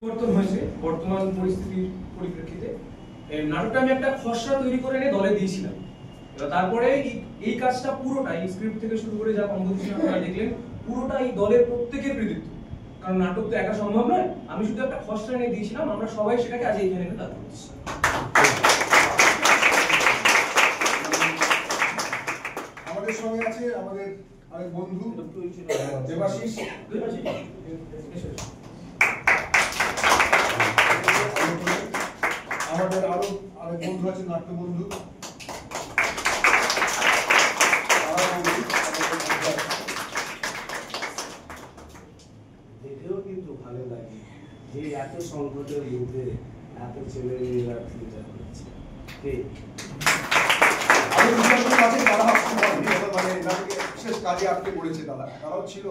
পরিবর্তন হয়েছে বর্তমান পরিস্থিতির পরিপ্রেক্ষিতে। নাটকটা আমি একটা খসড়া তৈরি করে এনে দলে দিয়েছিলাম। তারপরে এই কাজটা পুরোটাই স্ক্রিপ্ট থেকে শুরু করে যা কম্পোজিশন আপনারা দেখলেন পুরোটা এই দলের প্রত্যেকের কৃতিত্ব। কারণ নাটক তো একা সম্ভব নয়, আমি শুধু একটা খসড়া এনে দিয়েছিলাম, আমরা সবাই সেটাকে আজ এইখানে এনে কাজ করছি। আমাদের সঙ্গে আছে আমাদের আরেক বন্ধু দেবাশিস। আমাদের আরো আরেক বন্ধু আছে নাট্য বন্ধু। দেখেও কিন্তু ভালো লাগে যে এত সংকটের মধ্যে এত ছেলেমেয়েরা থিয়েটার করছে। বিশেষ কাজে আটকে পড়েছে তারাও ছিল।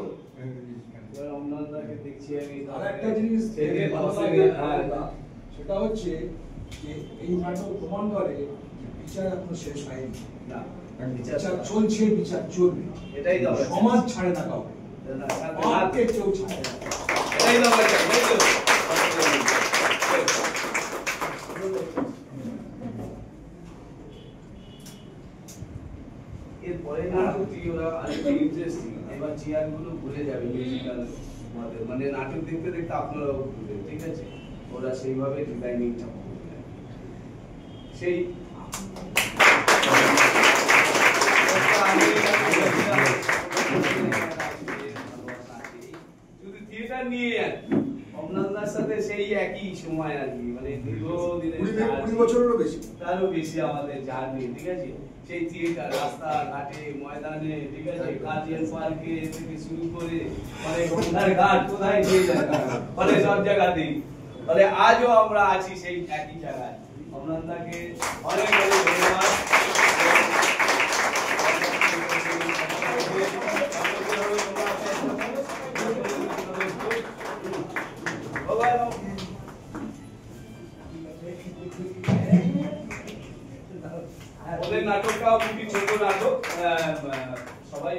অমনদাকে দেখছি আমি আরেকটা জিনিস সেটা হচ্ছে যে এই নাটক প্রমাণ করে বিচার এখনো শেষ হয়নি। না, বিচার চলছে, বিচার চলবে। এটাই তো সমাজ ছাড়ে না কাউকে, কাউকে কেউ ছাড়ে না। এটাই তো আমরা চাই, তাই তো? এরপরে নাটকটি ওরা আরেকটা ইন্টারেস্টিং, এবার চেয়ারগুলো ভুলে যাবে মিউজিক্যাল মানে নাটক দেখতে দেখতে আপনারাও ভুলবেন, ঠিক আছে? ওরা সেইভাবে ডিজাইনিংটা করবে। সেই যদি থিয়েটার নিয়ে অমলানদার সাথে সেই একই সময় আর কি, মানে দীর্ঘদিনের 20 বছরেরও বেশি, তারও বেশি আমাদের জার্নি, ঠিক আছে? সেই থিয়েটার রাস্তাঘাটে ময়দানে, ঠিক আছে, গার্জিয়ান পার্কে থেকে শুরু করে মানে গঙ্গার ঘাট কোথায় সেই জায়গা মানে সব জায়গাতেই, মানে আজও আমরা আছি সেই একই জায়গায়। অমলানদাকে অনেক অনেক ধন্যবাদ। ওদের নাটকটাও খুবই ছোট নাটক, সবাই